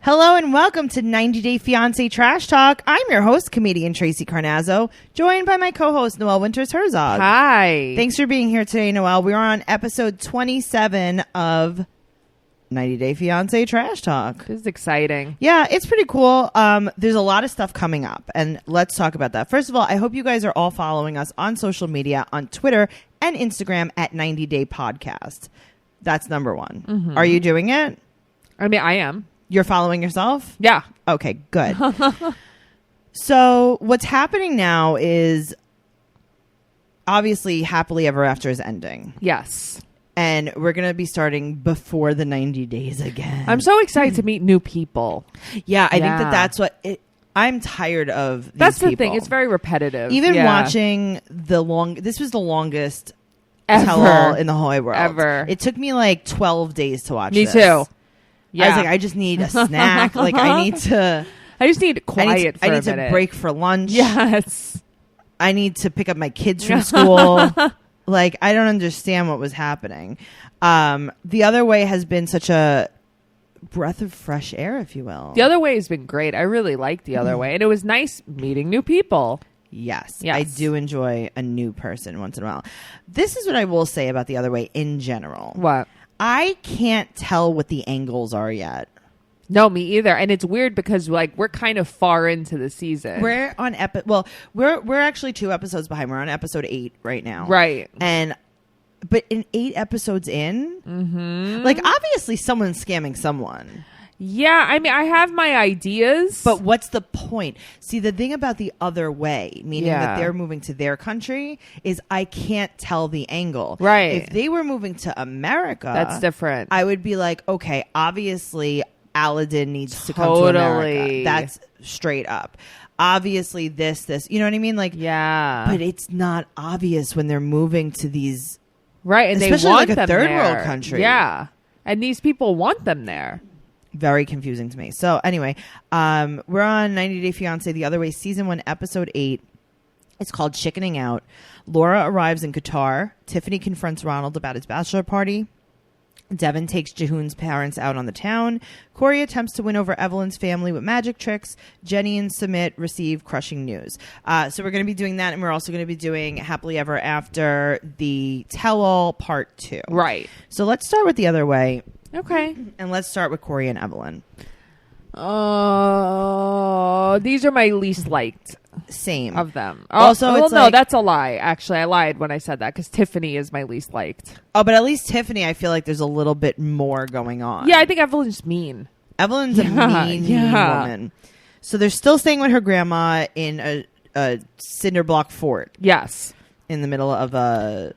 Hello and welcome to 90 Day Fiancé Trash Talk. I'm your host, comedian Tracy Carnazzo, joined by my co-host, Noelle Winters Herzog. Hi. Thanks for being here today, Noelle. We are on episode 27 of 90 Day Fiancé Trash Talk. This is exciting. Yeah, it's pretty cool. There's a lot of stuff coming up, and let's talk about that. First of all, I hope you guys are all following us on social media, on Twitter and Instagram at 90 Day Podcast. That's number one. Mm-hmm. Are you doing it? I mean, I am. You're following yourself? Yeah. Okay, good. So what's happening now is obviously Happily Ever After is ending. Yes. And we're going to be starting before the 90 days again. I'm so excited to meet new people. Yeah, I think that's what I'm tired of these That's the people. thing. It's very repetitive. Even watching this was the longest ever tell-all in the whole world. Ever. It took me like 12 days to watch Me this. too. Yeah. I was like, I just need a snack. Like, I just need quiet for a minute. I need to break for lunch. Yes. I need to pick up my kids from school. Like, I don't understand what was happening. The Other Way has been such a breath of fresh air, if you will. The Other Way has been great. I really like The Other Way. And it was nice meeting new people. Yes. I do enjoy a new person once in a while. This is what I will say about The Other Way in general. What? I can't tell what the angles are yet. No, me either. And it's weird because like we're kind of far into the season. We're on we're actually 2 episodes behind. We're on episode 8 right now. Right. But in 8 episodes in, like obviously someone's scamming someone. Yeah, I mean, I have my ideas. But what's the point? See, the thing about The Other Way, meaning that they're moving to their country, is I can't tell the angle. Right. If they were moving to America, that's different. I would be like, okay, obviously Aladdin needs to come to America. That's straight up. Obviously this, you know what I mean? Like, yeah. But it's not obvious when they're moving to these, right? And especially they want like a them third there. world country. Yeah, and these people want them there. Very confusing to me. So anyway, we're on 90 Day Fiancé The Other Way, season 1, episode 8. It's called Chickening Out. Laura arrives in Qatar. Tiffany confronts Ronald about his bachelor party. Deavan takes Jehoon's parents out on the town. Corey attempts to win over Evelyn's family with magic tricks. Jenny and Sumit receive crushing news. So we're going to be doing that, and we're also going to be doing Happily Ever After, the tell-all part 2. Right. So let's start with The Other Way. Okay. And let's start with Corey and Evelyn. Oh, these are my least liked. Same. Of them. Also, well, it's no, like, that's a lie. Actually, I lied when I said that because Tiffany is my least liked. Oh, but at least Tiffany, I feel like there's a little bit more going on. Yeah, I think Evelyn's mean. Evelyn's a mean woman. So they're still staying with her grandma in a cinder block fort. Yes. In the middle of a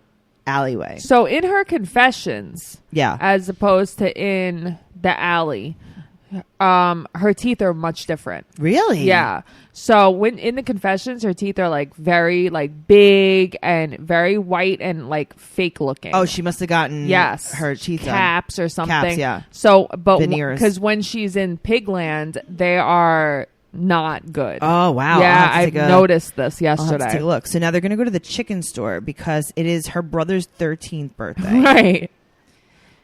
alleyway. So in her confessions, yeah, as opposed to in the alley, her teeth are much different. Really? Yeah. So when in the confessions, her teeth are like very like big and very white and like fake looking. Oh, she must have gotten her teeth caps or something. Caps, yeah. So, but veneers, because when she's in Pigland, they are not good. Oh wow! Yeah, I've noticed this yesterday. I'll have to take a look. So now they're going to go to the chicken store because it is her brother's 13th birthday. Right.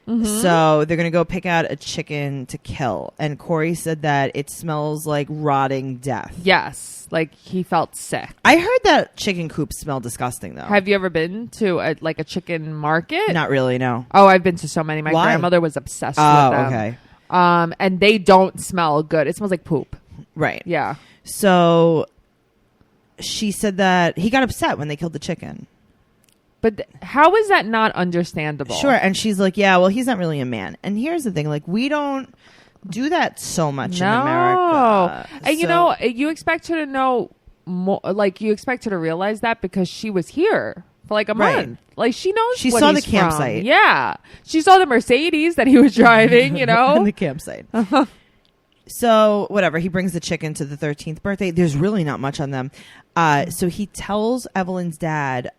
Mm-hmm. So they're going to go pick out a chicken to kill. And Corey said that it smells like rotting death. Yes. Like he felt sick. I heard that chicken coops smell disgusting though. Have you ever been to a chicken market? Not really, no. Oh, I've been to so many. My Why? grandmother was obsessed with them. Oh, okay. And they don't smell good. It smells like poop. Right. Yeah. So she said that he got upset when they killed the chicken. But how is that not understandable? Sure. And she's like, yeah, well, he's not really a man. And here's the thing. Like, we don't do that so much in America. And, you know, you expect her to know more. Like, you expect her to realize that because she was here for like a month. Like, she knows she what saw he's the campsite. From. Yeah. She saw the Mercedes that he was driving, you know? And the campsite. So, whatever. He brings the chicken to the 13th birthday. There's really not much on them. So he tells Evelyn's dad...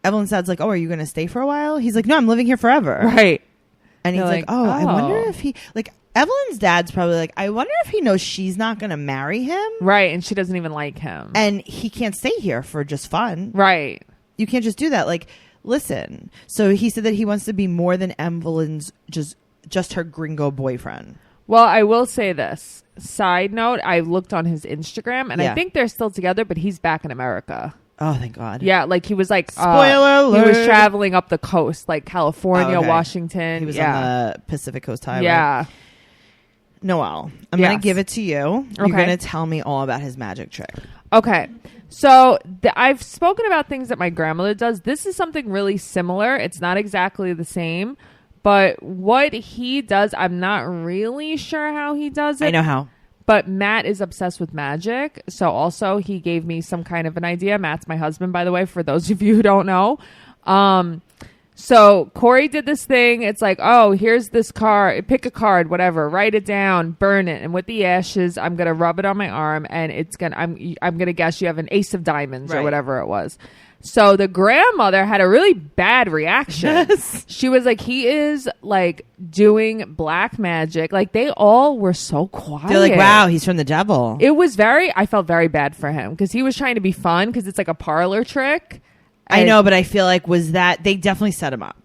Evelyn's dad's like, oh, are you going to stay for a while? He's like, no, I'm living here forever. Right. And he's like, oh, I wonder if he... Like, Evelyn's dad's probably like, I wonder if he knows she's not going to marry him. Right. And she doesn't even like him. And he can't stay here for just fun. Right. You can't just do that. Like, listen. So he said that he wants to be more than Evelyn's just her gringo boyfriend. Well, I will say this. Side note, I looked on his Instagram, and Yeah. I think they're still together, but he's back in America. Oh, thank God. Yeah, like he was like... Spoiler alert. He was traveling up the coast, like California, okay. Washington. He was on the Pacific Coast Highway. Yeah. Noelle, I'm going to give it to you. You're going to tell me all about his magic trick. Okay. So I've spoken about things that my grandmother does. This is something really similar. It's not exactly the same. But what he does, I'm not really sure how he does it. I know how. But Matt is obsessed with magic. So also he gave me some kind of an idea. Matt's my husband, by the way, for those of you who don't know. So Corey did this thing. It's like, oh, here's this card. Pick a card, whatever. Write it down, burn it, and with the ashes, I'm gonna rub it on my arm, and it's gonna. I'm gonna guess you have an ace of diamonds or whatever it was. So the grandmother had a really bad reaction. Yes. She was like, he is like doing black magic. Like they all were so quiet. They're like, wow, he's from the devil. It was I felt very bad for him because he was trying to be fun because it's like a parlor trick. I know, but I feel like they definitely set him up.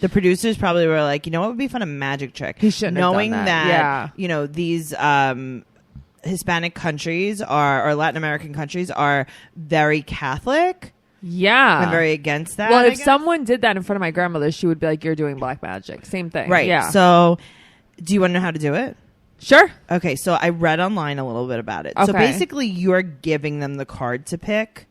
The producers probably were like, you know what would be fun? A magic trick. He shouldn't knowing have done that. you know, these Hispanic countries or Latin American countries are very Catholic. Yeah. I'm very against that. Well, if someone did that in front of my grandmother, she would be like, you're doing black magic. Same thing. Right. Yeah. So do you want to know how to do it? Sure. Okay. So I read online a little bit about it. So Okay. basically you're giving them the card to pick.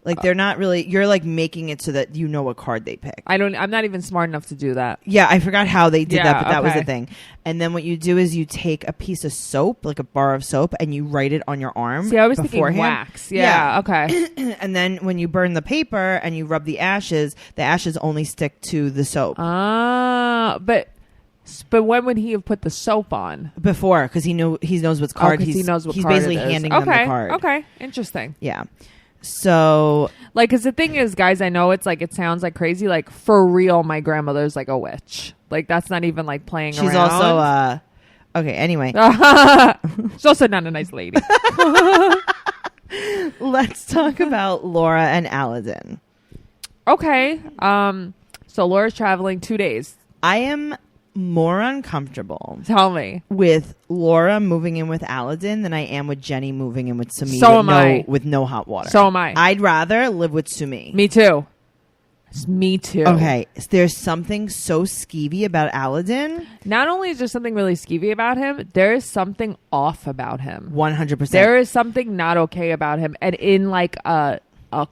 Like they're not really, you're like making it so that you know what card they pick. I'm not even smart enough to do that. Yeah, I forgot how they did that, but that was okay. the thing. And then what you do is you take a piece of soap, like a bar of soap, and you write it on your arm. See, I was thinking beforehand. wax. Yeah. Okay. And then when you burn the paper and you rub the ashes only stick to the soap. But when would he have put the soap on? Before, because he knows what's card. He knows what he's card basically it is. handing them the card. Okay. Interesting. Yeah. So, like, because the thing is, guys, I know it's like, it sounds like crazy. Like, for real, my grandmother's like a witch. Like, that's not even like playing she's around. also, okay, anyway. She's also not a nice lady. Let's talk about Laura and Aladdin. Okay. So Laura's traveling 2 days. I am more uncomfortable. Tell me. With Laura moving in with Aladdin than I am with Jenny moving in with Sumi. So am I. With no hot water. So am I. I'd rather live with Sumi. Me too. Me too. Okay. There's something so skeevy about Aladdin. Not only is there something really skeevy about him, there is something off about him. 100%. There is something not okay about him. And in like a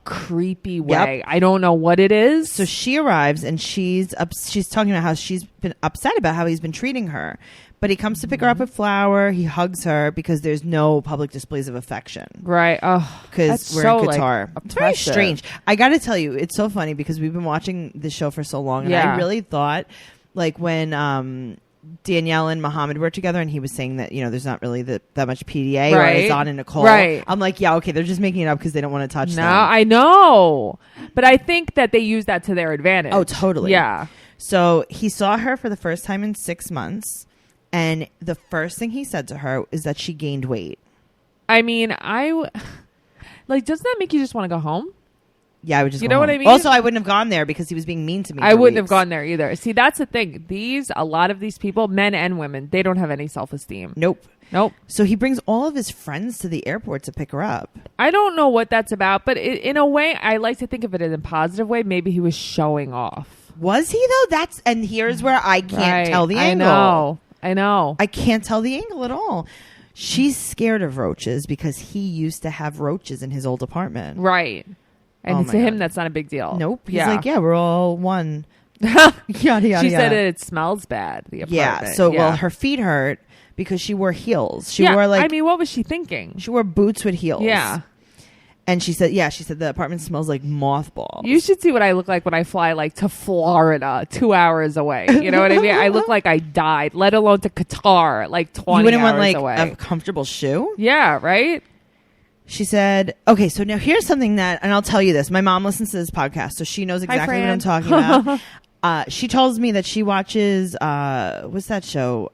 creepy way. Yep. I don't know what it is. So she arrives and she's talking about how she's been upset about how he's been treating her. But he comes to pick her up a flower. He hugs her because there's no public displays of affection. Right. Oh, because we're so, in Qatar. Like, it's very strange. I got to tell you, it's so funny because we've been watching this show for so long. And I really thought, like, when Danielle and Muhammad were together and he was saying that, you know, there's not really that much PDA or Azan and Nicole. Right. I'm like, yeah, okay, they're just making it up because they don't want to touch them. No, I know. But I think that they use that to their advantage. Oh, totally. Yeah. So he saw her for the first time in 6 months. And the first thing he said to her is that she gained weight. I mean, doesn't that make you just want to go home? Yeah, I would just You go know home. what I mean? Also, I wouldn't have gone there because he was being mean to me. I for wouldn't weeks. have gone there either. See, that's the thing. A lot of these people, men and women, they don't have any self-esteem. Nope. So he brings all of his friends to the airport to pick her up. I don't know what that's about, but in a way, I like to think of it in a positive way. Maybe he was showing off. Was he, though? And here's where I can't tell the angle. I know. I can't tell the angle at all. She's scared of roaches because he used to have roaches in his old apartment. Right. And Oh to my him, God. that's not a big deal. Nope. He's like, yeah, we're all one. She Yada. said it smells bad, the apartment. Yeah. So, well, her feet hurt because she wore heels. She wore I mean, what was she thinking? She wore boots with heels. Yeah. And she said the apartment smells like mothballs. You should see what I look like when I fly like to Florida, 2 hours away. You know what I mean? I look like I died, let alone to Qatar, like 20 hours away. You wouldn't want like a comfortable shoe? Yeah, right? She said, okay, so now here's something that, and I'll tell you this. My mom listens to this podcast, so she knows exactly what I'm talking about. She tells me that she watches, what's that show?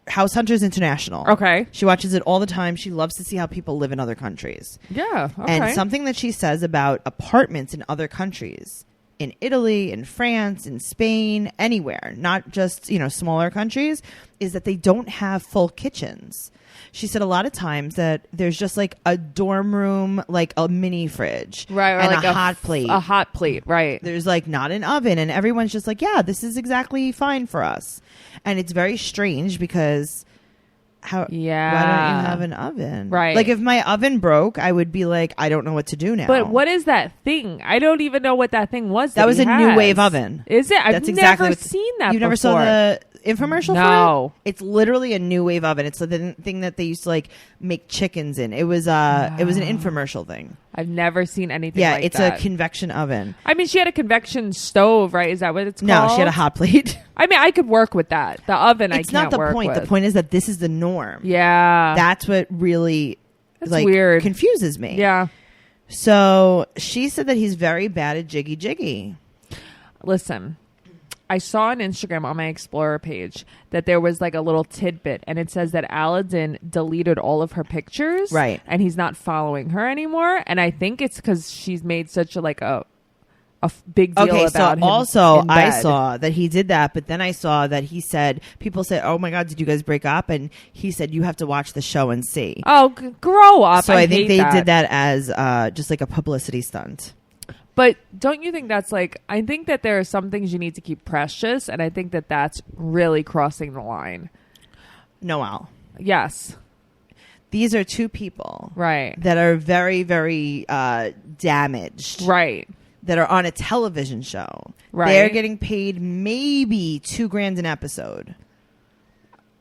House Hunters International. Okay. She watches it all the time. She loves to see how people live in other countries. Yeah. Okay. And something that she says about apartments in other countries in Italy, in France, in Spain, anywhere, not just, smaller countries, is that they don't have full kitchens. She said a lot of times that there's just like a dorm room, like a mini fridge, right, or and like a hot plate. A hot plate, right. There's like not an oven, and everyone's just like, yeah, this is exactly fine for us. And it's very strange because why don't you have an oven? Right. Like if my oven broke, I would be like, I don't know what to do now. But what is that thing? I don't even know what that thing was. That was a new wave oven. Is it? I've never seen that. You never saw the infomercial for it? It's literally a new wave oven. It's the thing that they used to like make chickens in. It was an infomercial thing. I've never seen anything like that. Yeah, it's a convection oven. I mean, she had a convection stove, right? Is that what it's called? No, she had a hot plate. I mean, I could work with that. The oven, it's not the point. The point is that this is the norm. Yeah. That's what really weird. Confuses me. Yeah. So she said that he's very bad at jiggy jiggy. Listen, I saw on Instagram on my Explorer page that there was like a little tidbit, and it says that Aladdin deleted all of her pictures. Right. And he's not following her anymore. And I think it's because she's made such a big deal about him. Also, I saw that he did that, but then I saw that he said, people said, oh my God, did you guys break up? And he said, you have to watch the show and see. Oh, grow up. So I think they did that as just like a publicity stunt. But don't you think that's I think that there are some things you need to keep precious, and I think that that's really crossing the line. Noelle. Yes. These are two people. Right. That are very, very damaged. Right. That are on a television show. Right. They're getting paid maybe $2,000 an episode.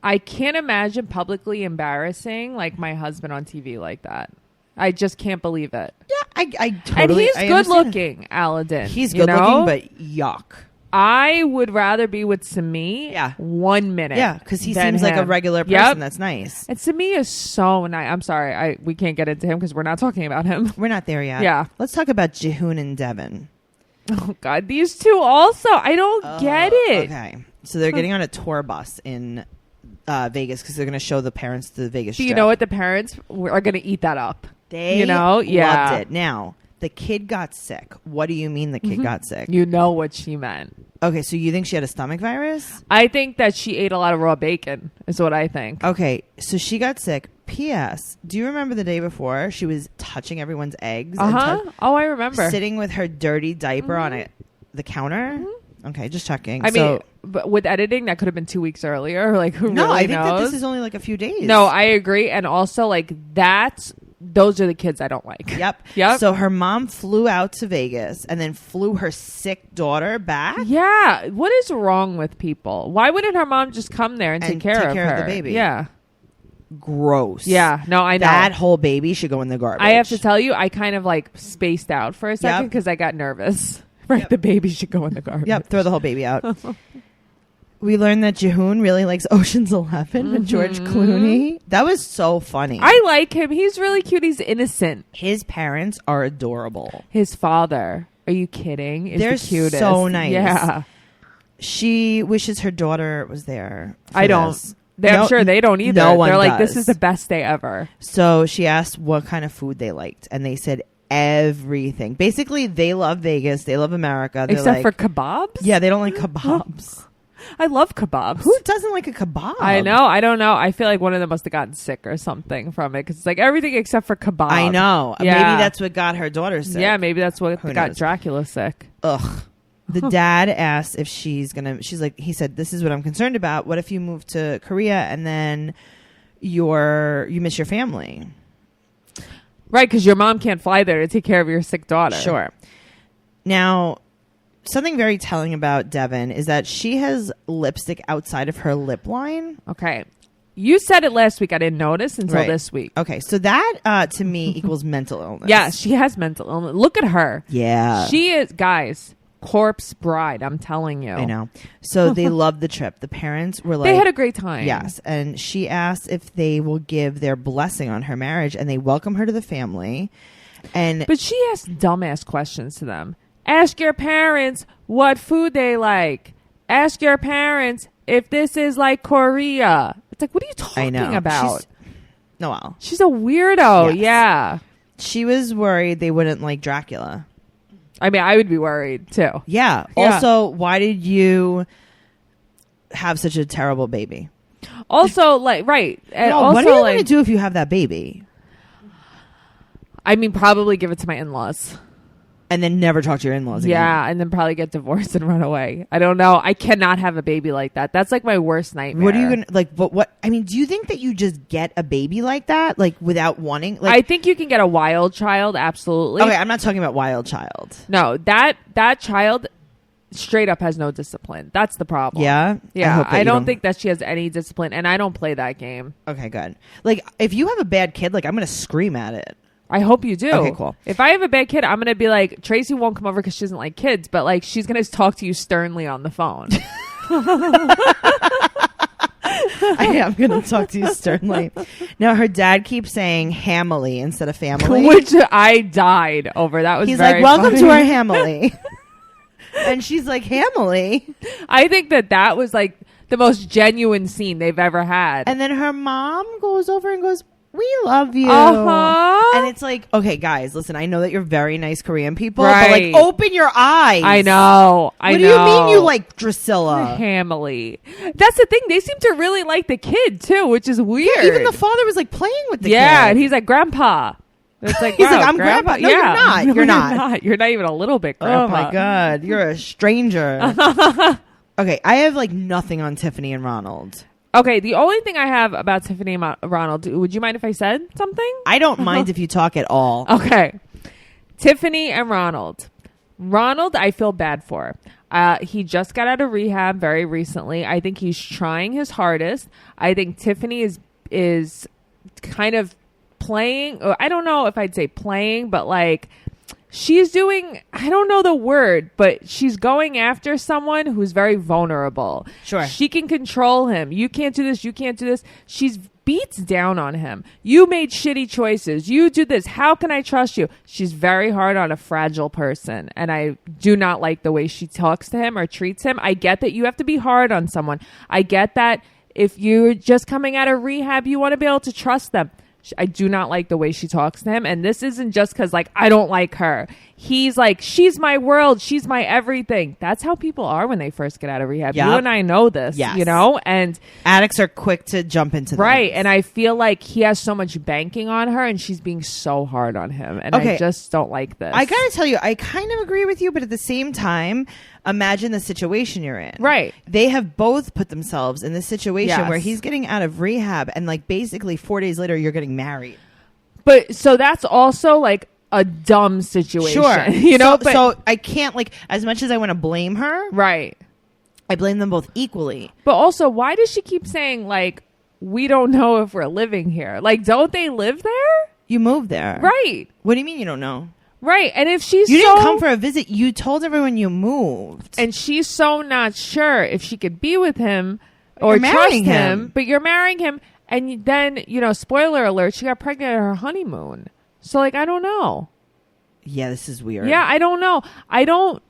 I can't imagine publicly embarrassing my husband on TV like that. I just can't believe it. Yeah, I totally. And he's good looking, Aladdin. He's good looking, but yuck. I would rather be with Sami 1 minute. Yeah, because he seems like a regular person that's nice. And Sami is so nice. I'm sorry, we can't get into him because we're not talking about him. We're not there yet. Yeah. Let's talk about Jehoon and Deavan. Oh, God. These two also. I don't get it. Okay. So they're getting on a tour bus in Vegas because they're going to show the parents the Vegas Do Strip. you know what? The parents are going to eat that up. They loved it. Now, the kid got sick. What do you mean the kid got sick? You know what she meant. Okay, so you think she had a stomach virus? I think that she ate a lot of raw bacon is what I think. Okay, so she got sick. P.S. Do you remember the day before she was touching everyone's eggs? Oh, I remember. Sitting with her dirty diaper on the counter? Okay, just checking. I mean, but with editing, that could have been 2 weeks earlier. Who no, really I think knows? that this is only a few days. No, I agree. And also, those are the kids I don't like. Yep. So her mom flew out to Vegas and then flew her sick daughter back. Yeah. What is wrong with people? Why wouldn't her mom just come there and take care of her? The baby? Yeah. Gross. Yeah. No, I know. That whole baby should go in the garbage. I have to tell you, I kind of spaced out for a second because I got nervous. Right. Yep. The baby should go in the garbage. Yep. Throw the whole baby out. We learned that Jehoon really likes Ocean's 11 with George Clooney. That was so funny. I like him. He's really cute. He's innocent. His parents are adorable. His father. Are you kidding? They're the cutest. So nice. Yeah. She wishes her daughter was there. I don't. I'm sure they don't either. No one They're like, does. this is the best day ever. So she asked what kind of food they liked, and they said everything. Basically, they love Vegas. They love America. They're Except for kebabs? Yeah, they don't like kebabs. I love kebabs. Who doesn't like a kebab? I know. I don't know. I feel like one of them must have gotten sick or something from it because it's everything except for kebab. I know. Yeah. Maybe that's what got her daughter sick. Yeah, maybe that's what Who got knows? Dracula sick. Ugh. The dad asked if she's like, he said, this is what I'm concerned about. What if you move to Korea and then you miss your family? Right, because your mom can't fly there to take care of your sick daughter. Sure. Now, something very telling about Deavan is that she has lipstick outside of her lip line. Okay. You said it last week. I didn't notice until this week. Okay. So that, to me, equals mental illness. Yeah, she has mental illness. Look at her. Yeah. She is, guys, corpse bride. I'm telling you. I know. So they loved the trip. The parents were like... They had a great time. Yes. And she asked if they will give their blessing on her marriage, and they welcome her to the family. But she asked dumbass questions to them. Ask your parents what food they like. Ask your parents if this is like Korea. It's like, what are you talking about? Noelle. She's a weirdo. Yes. Yeah. She was worried they wouldn't like Dracula. I mean, I would be worried too. Yeah. Also, why did you have such a terrible baby? Also, like, right. And no, also, what are you going to do if you have that baby? I mean, probably give it to my in-laws. And then never talk to your in-laws again. Yeah, and then probably get divorced and run away. I don't know. I cannot have a baby like that. That's like my worst nightmare. What are you going to, like, what, I mean, do you think that you just get a baby like that? Like, without wanting? Like, I think you can get a wild child, absolutely. Okay, I'm not talking about wild child. No, that child straight up has no discipline. That's the problem. Yeah? Yeah, I don't think that she has any discipline, and I don't play that game. Okay, good. Like, if you have a bad kid, like, I'm going to scream at it. I hope you do. Okay, cool. If I have a bad kid, I'm going to be like, Tracy won't come over because she doesn't like kids, but like she's going to talk to you sternly on the phone. I am going to talk to you sternly. Now, her dad keeps saying Hamily instead of family. Which I died over. That was He's very like, welcome funny. to our Hamily. And she's like, Hamily? I think that was like the most genuine scene they've ever had. And then her mom goes over and goes, we love you. Uh-huh. And it's like, okay, guys, listen, I know that you're very nice Korean people, Right. but like, open your eyes. I know. What do you mean you like Drusilla? Hamily. That's the thing. They seem to really like the kid too, which is weird. Yeah, even the father was like playing with the kid. Yeah, and he's like, Grandpa. It's like, He's wow, like, I'm Grandpa. No, Yeah. you're not. No, You're not. You're not even a little bit Grandpa. Oh my God. You're a stranger. Okay, I have like nothing on Tiffany and Ronald. Okay, the only thing I have about Tiffany and Ronald, would you mind if I said something? I don't mind if you talk at all. Okay. Tiffany and Ronald. Ronald, I feel bad for. He just got out of rehab very recently. I think he's trying his hardest. I think Tiffany is kind of playing, or I don't know if I'd say playing, but like she's doing, I don't know the word, but she's going after someone who's very vulnerable. Sure. She can control him. You can't do this. You can't do this. She's beats down on him. You made shitty choices. You do this. How can I trust you? She's very hard on a fragile person. And I do not like the way she talks to him or treats him. I get that you have to be hard on someone. I get that if you're just coming out of rehab, you want to be able to trust them. I do not like the way she talks to him. And this isn't just because, like, I don't like her. He's like, she's my world. She's my everything. That's how people are when they first get out of rehab. Yep. You and I know this, Yes. you know? And Addicts are quick to jump into this. right. And I feel like he has so much banking on her and she's being so hard on him. And Okay. I just don't like this. I gotta tell you, I kind of agree with you, but at the same time, imagine the situation you're in. Right. They have both put themselves in this situation Yes. where he's getting out of rehab and like basically 4 days later you're getting married. But so that's also like a dumb situation. Sure. You know? So I can't, like, as much as I want to blame her, right. I blame them both equally. But also, why does she keep saying, like, we don't know if we're living here? Like, don't they live there? You moved there. Right. What do you mean you don't know? Right. And if she's You didn't come for a visit. You told everyone you moved. and she's so not sure if she could be with him or You're trust marrying him, him. but you're marrying him. And then, you know, spoiler alert, she got pregnant at her honeymoon. So, like, I don't know. Yeah, this is weird. Yeah, I don't know. I don't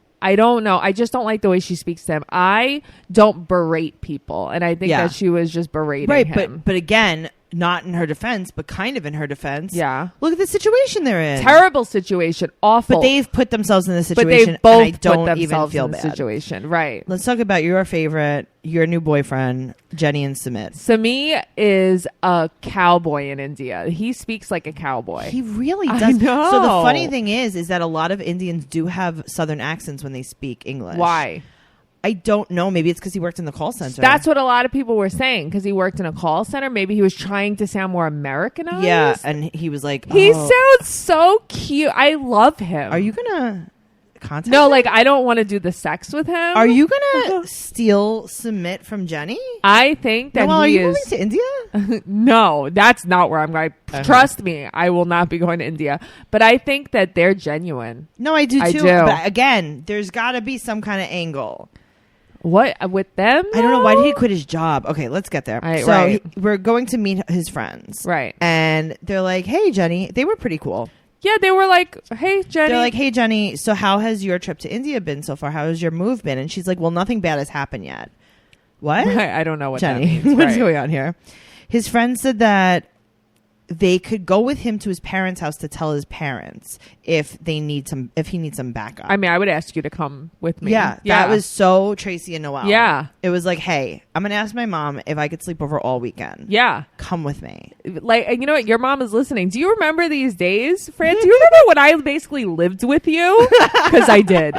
know. I just don't like the way she speaks to him. I don't berate people. And I think that she was just berating him. But again, not in her defense, but kind of in her defense. Yeah. Look at the situation they're in. Terrible situation. Awful. But they've put themselves in this But situation, they both and I don't put even themselves feel in the bad. situation. Right. Let's talk about your favorite, your new boyfriend, Jenny and Sumit. Sami is a cowboy in India. He speaks like a cowboy. He really I does. know. So the funny thing is that a lot of Indians do have Southern accents when they speak English. Why? I don't know. Maybe it's because he worked in the call center. That's what a lot of people were saying because he worked in a call center. Maybe he was trying to sound more Americanized. Yeah, and he was like, He sounds so cute. I love him. Are you gonna contact No, him? like I don't want to do the sex with him. Are you gonna steal Submit from Jenny? I think that Noelle, are he you is. moving to India? No, that's not where I'm going. Okay. Trust me, I will not be going to India. But I think that they're genuine. No, I do I too. do. But again, there's got to be some kind of angle. What with them? I don't know. Why did he quit his job? Okay, let's get there. Right, so right. we're going to meet his friends. Right. And they're like, hey, Jenny. They were pretty cool. Yeah, they were like, "Hey, Jenny." They're like, hey, Jenny, so how has your trip to India been so far? How has your move been? And she's like, well, nothing bad has happened yet. What? I don't know what Jenny, that means. what's Right. going on here? His friend said that they could go with him to his parents' house to tell his parents if he needs some backup. I mean, I would ask you to come with me. Yeah. That was so Tracy and Noelle. Yeah. It was like, hey, I'm going to ask my mom if I could sleep over all weekend. Yeah. Come with me. Like, you know what? Your mom is listening. Do you remember these days, Fran? Do you remember when I basically lived with you? Because I did.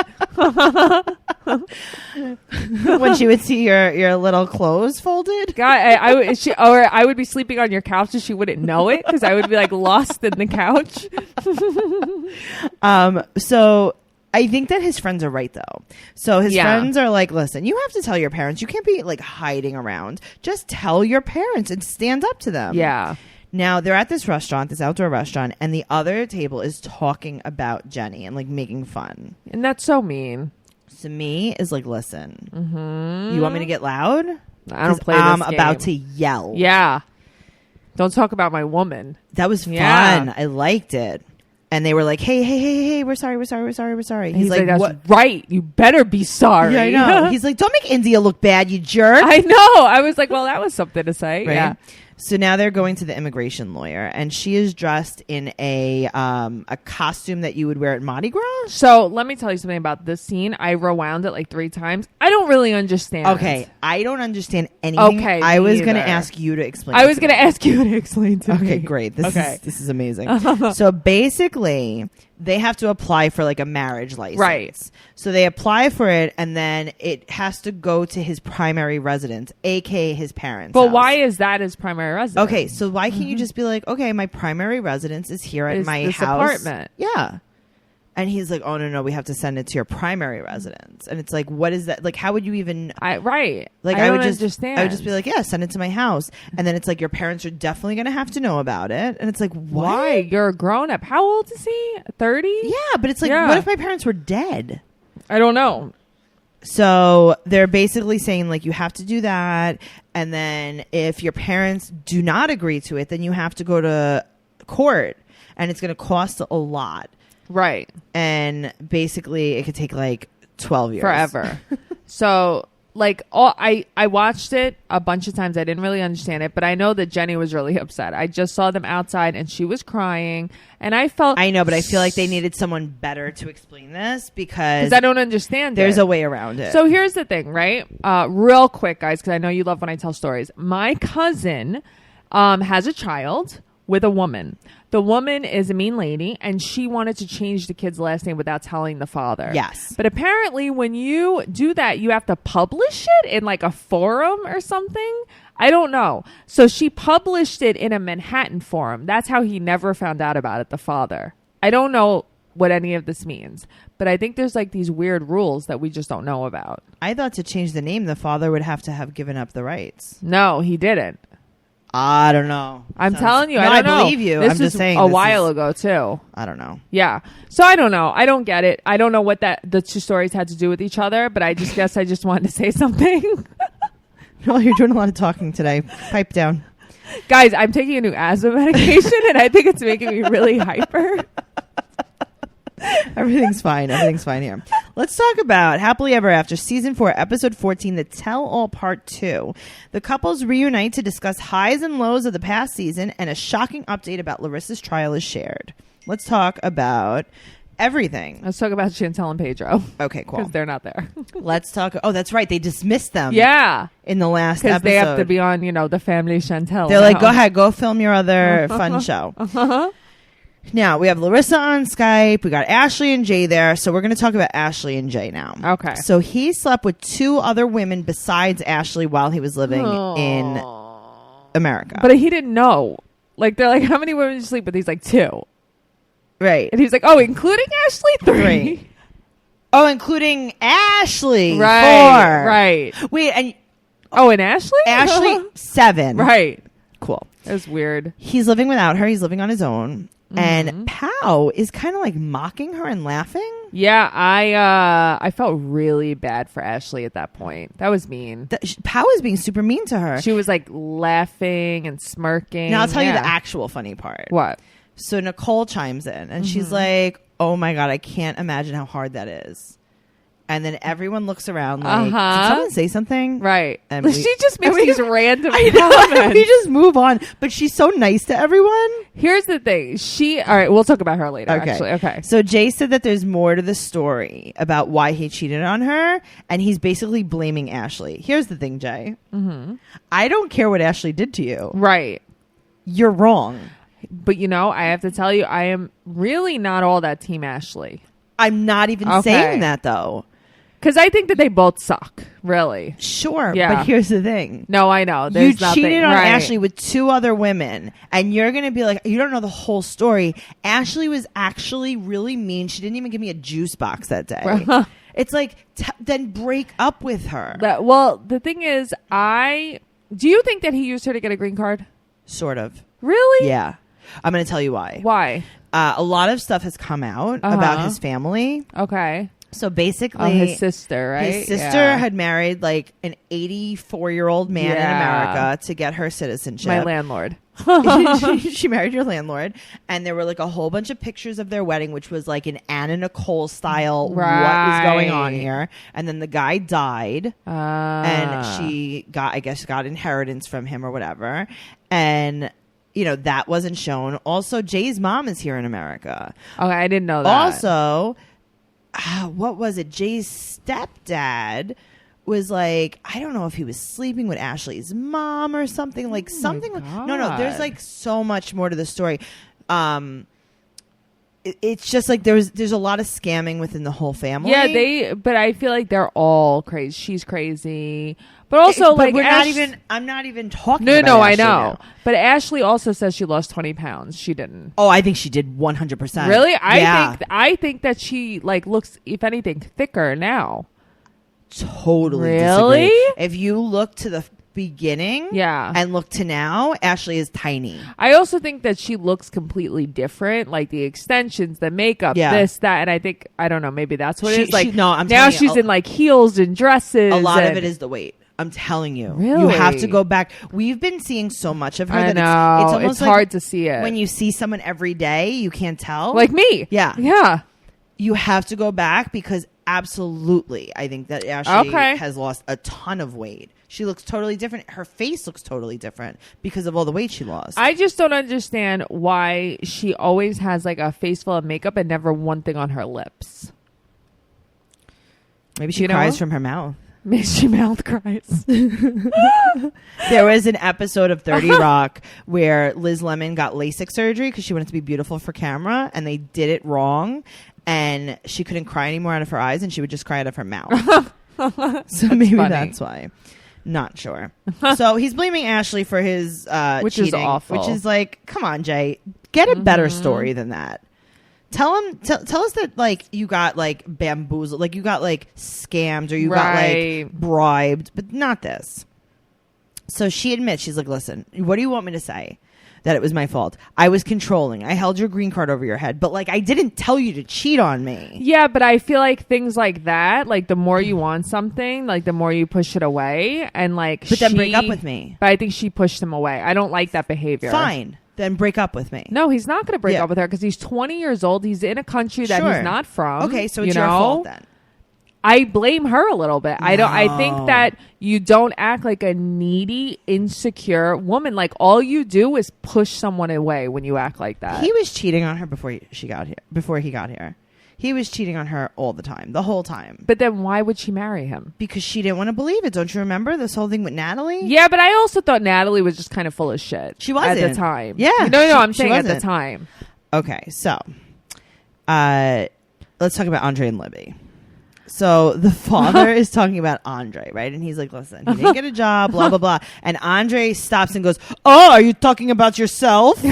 When she would see your little clothes folded. God, I would be sleeping on your couch and she wouldn't know it because I would be like lost in the couch. So I think that his friends are right though. So his friends are like, listen, you have to tell your parents. You can't be like hiding around. Just tell your parents and stand up to them. Yeah. Now they're at this restaurant, this outdoor restaurant, and the other table is talking about Jenny and like making fun. And that's so mean. Simi is like, listen, you want me to get loud? I don't play this I'm game. about to yell. Yeah. Don't talk about my woman. That was fun. Yeah. I liked it. And they were like, hey, we're sorry. He's like, that's what? Right. You better be sorry. Yeah, I know. He's like, don't make India look bad, you jerk. I know. I was like, well, that was something to say. Right? Yeah. So now they're going to the immigration lawyer, and she is dressed in a costume that you would wear at Mardi Gras. So let me tell you something about this scene. I rewound it like 3 times. I don't really understand. Okay, I don't understand anything. Okay, I was going to either. ask you to explain. I was going to ask you to explain to me. Okay, great. This is amazing. Uh-huh. So basically, they have to apply for like a marriage license. Right. So they apply for it, and then it has to go to his primary residence, aka his parents' But house. why is that his primary residence? Okay, so why can't you just be like, okay, my primary residence is here at my this house. apartment. Yeah. And he's like, oh, no, we have to send it to your primary residence. And it's like, what is that? Like, how would you even... Right. Like, I would don't just understand. I would just be like, yeah, send it to my house. And then it's like, your parents are definitely going to have to know about it. And it's like, what? Why? You're a grown up. How old is he? 30? Yeah, but it's like, what if my parents were dead? I don't know. So they're basically saying, like, you have to do that. And then if your parents do not agree to it, then you have to go to court. And it's going to cost a lot. Right. And basically, it could take like 12 years. Forever. So, like, I watched it a bunch of times. I didn't really understand it, but I know that Jenny was really upset. I just saw them outside and she was crying. And I felt... I know, but I feel like they needed someone better to explain this because I don't understand there's a way around it. So here's the thing, right? Real quick, guys, because I know you love when I tell stories. My cousin has a child with a woman. The woman is a mean lady, and she wanted to change the kid's last name without telling the father. Yes. But apparently, when you do that, you have to publish it in like a forum or something. I don't know. So she published it in a Manhattan forum. That's how he never found out about it, the father. I don't know what any of this means, but I think there's like these weird rules that we just don't know about. I thought to change the name, the father would have to have given up the rights. No, he didn't. I don't know. I'm telling you, no, I don't know. believe you. This I'm just saying a while ago too. I don't know. Yeah. So I don't know. I don't get it. I don't know what the 2 stories had to do with each other, but I just guess I just wanted to say something. No, you're doing a lot of talking today. Pipe down. Guys, I'm taking a new asthma medication and I think it's making me really hyper. Everything's fine. Everything's fine here. Let's talk about Happily Ever After Season 4, Episode 14, The Tell-All Part 2. The couples reunite to discuss highs and lows of the past season, and a shocking update about Larissa's trial is shared. Let's talk about everything. Let's talk about Chantel and Pedro. Okay, cool. Because they're not there. Let's talk. Oh, that's right. They dismissed them. Yeah. In the last episode. Because they have to be on, the family Chantel. They're like, go ahead, go film your other fun show. Now, we have Larissa on Skype. We got Ashley and Jay there. So we're going to talk about Ashley and Jay now. Okay. So he slept with 2 other women besides Ashley while he was living in America. But he didn't know. Like, they're like, how many women did you sleep with? He's like, 2. Right. And he's like, oh, including Ashley? 3. Oh, including Ashley. Right. 4. Right. Wait, and... Oh, and Ashley? Ashley, 7. Right. Cool. It was weird. He's living without her. He's living on his own. And Pow is kind of like mocking her and laughing. Yeah, I felt really bad for Ashley at that point. That was mean. Pow is being super mean to her. She was like laughing and smirking. Now I'll tell you the actual funny part. What? So Nicole chimes in and she's like, oh my God, I can't imagine how hard that is. And then everyone looks around like, did someone say something? Right. And she just makes these random I know, we just move on. But she's so nice to everyone. Here's the thing. All right, we'll talk about her later, actually. Okay. So Jay said that there's more to the story about why he cheated on her. And he's basically blaming Ashley. Here's the thing, Jay. Mm-hmm. I don't care what Ashley did to you. Right. You're wrong. But, I have to tell you, I am really not all that team Ashley. I'm not even saying that, though. Because I think that they both suck, really. Sure, but here's the thing. No, I know. You cheated on Ashley with 2 other women, and you're going to be like, you don't know the whole story. Ashley was actually really mean. She didn't even give me a juice box that day. It's like, then break up with her. Well, the thing is, do you think that he used her to get a green card? Sort of. Really? Yeah. I'm going to tell you why. Why? A lot of stuff has come out about his family. Okay. So basically, his sister, right? His sister had married like an 84-year-old man in America to get her citizenship. My landlord. She married your landlord, and there were like a whole bunch of pictures of their wedding, which was like an Anna Nicole style. Right. What is going on here? And then the guy died, and she got inheritance from him or whatever, and. That wasn't shown. Also, Jay's mom is here in America. Okay, I didn't know that. Also, what was it? Jay's stepdad was like, I don't know if he was sleeping with Ashley's mom or something. Like something. No. There's like so much more to the story. It's just like there's a lot of scamming within the whole family. Yeah, but I feel like they're all crazy. She's crazy. But also, I'm not even talking about No, Ashley I know. now. But Ashley also says she lost 20 pounds. She didn't. Oh, I think she did 100%. Really? I think that she looks, if anything, thicker now. Totally Really? Disagree. If you look to the beginning and look to now, Ashley is tiny. I also think that she looks completely different, like the extensions, the makeup, this, that, and I don't know, maybe that's what it is. Like now she's in like heels and dresses. A lot of it is the weight. I'm telling you. Really? You have to go back. We've been seeing so much of her I that know. it's almost like hard to see it. When you see someone every day, you can't tell. Like me. Yeah. Yeah. You have to go back because absolutely, I think that Ashley has lost a ton of weight. She looks totally different. Her face looks totally different because of all the weight she lost. I just don't understand why she always has like a face full of makeup and never one thing on her lips. Maybe she cries from her mouth. Maybe she mouth cries. There was an episode of 30 Rock where Liz Lemon got LASIK surgery because she wanted to be beautiful for camera, and they did it wrong, and she couldn't cry anymore out of her eyes, and she would just cry out of her mouth. So maybe that's why. Not sure. So he's blaming Ashley for his which cheating, is awful. which is like, come on, Jay, get a better story than that. Tell us that like you got like bamboozled, like you got like scammed or you got like bribed, but not this. So she admits, she's like, listen, what do you want me to say? That it was my fault. I was controlling. I held your green card over your head, but like I didn't tell you to cheat on me. Yeah, but I feel like things like that, like the more you want something, like the more you push it away, and like. But then break up with me. But I think she pushed him away. I don't like that behavior. Fine. Then break up with me. No, he's not going to break up with her because he's 20 years old. He's in a country that he's not from. Okay, so it's your fault then. I blame her a little bit. No. I think that you don't act like a needy, insecure woman. Like all you do is push someone away when you act like that. He was cheating on her before he got here. He was cheating on her all the time, the whole time. But then why would she marry him? Because she didn't want to believe it. Don't you remember this whole thing with Natalie? Yeah, but I also thought Natalie was just kind of full of shit. She wasn't. At the time. Yeah. I'm saying at the time. Okay, so let's talk about Andre and Libby. So the father is talking about Andre, right? And he's like, listen, he didn't get a job, blah, blah, blah. And Andre stops and goes, oh, are you talking about yourself?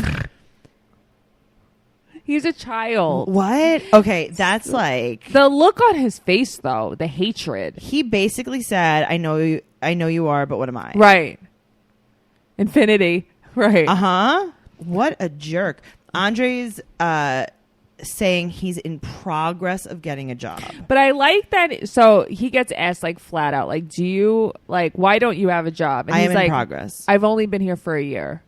He's a child. What? Okay, that's like the look on his face, though. The hatred. He basically said, "I know you are, but what am I?" Right. Infinity. Right. What a jerk. Andre's saying he's in progress of getting a job. But I like that. So he gets asked like flat out, like, why don't you have a job? And I he's am like, in progress. I've only been here for a year.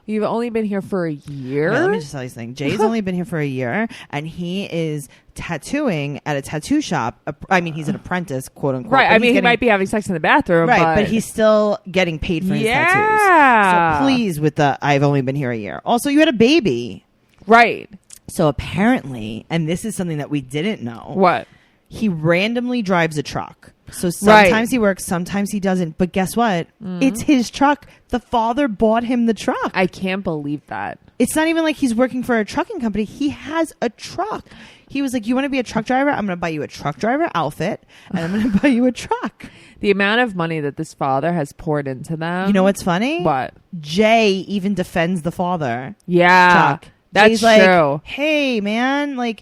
You've only been here for a year? Wait, let me just tell you something. Jay's only been here for a year, and he is tattooing at a tattoo shop. I mean, he's an apprentice, quote unquote. Right. I mean, he might be having sex in the bathroom. Right, but he's still getting paid for his tattoos. So please with the I've only been here a year. Also, you had a baby. Right. So apparently, and this is something that we didn't know. What? He randomly drives a truck. So sometimes he works, sometimes he doesn't. But guess what? It's his truck. The father bought him the truck. I can't believe that. It's not even like he's working for a trucking company. He has a truck. He was like, you want to be a truck driver? I'm going to buy you a truck driver outfit, and I'm going to buy you a truck. The amount of money that this father has poured into them. You know what's funny? What? Jay even defends the father. Yeah. Chuck. That's Jay's true. Like, hey, man, like...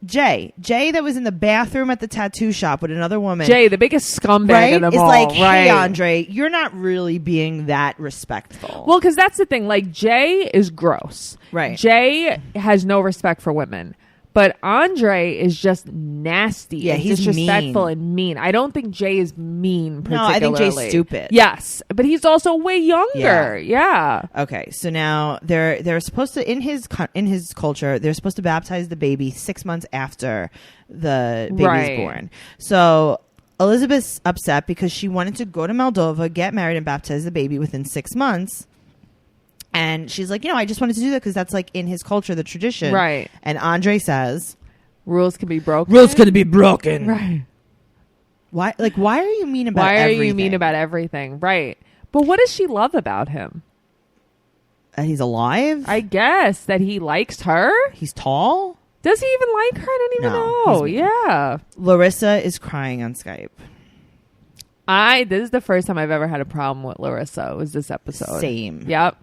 Jay that was in the bathroom at the tattoo shop with another woman. Jay, the biggest scumbag of them all. It's all. like, hey, Andre, you're not really being that respectful. Well, because that's the thing. Like, Jay is gross. Right. Jay has no respect for women. But Andre is just nasty. Yeah, he's disrespectful mean. And mean. I don't think Jay is mean particularly. No, I think Jay's stupid. Yes, but he's also way younger. Yeah. Okay, so now they're supposed to in his culture they're supposed to baptize the baby 6 months after the baby's born. So Elizabeth's upset because she wanted to go to Moldova, get married, and baptize the baby within 6 months. And she's like, I just wanted to do that because that's like in his culture, the tradition. Right. And Andre says, rules can be broken. Rules can be broken. Right. Why are you mean about everything? Why are you mean about everything? Right. But what does she love about him? He's alive? I guess that he likes her. He's tall? Does he even like her? I don't even know. Yeah. Larissa is crying on Skype. This is the first time I've ever had a problem with Larissa. Was this episode? Same. Yep.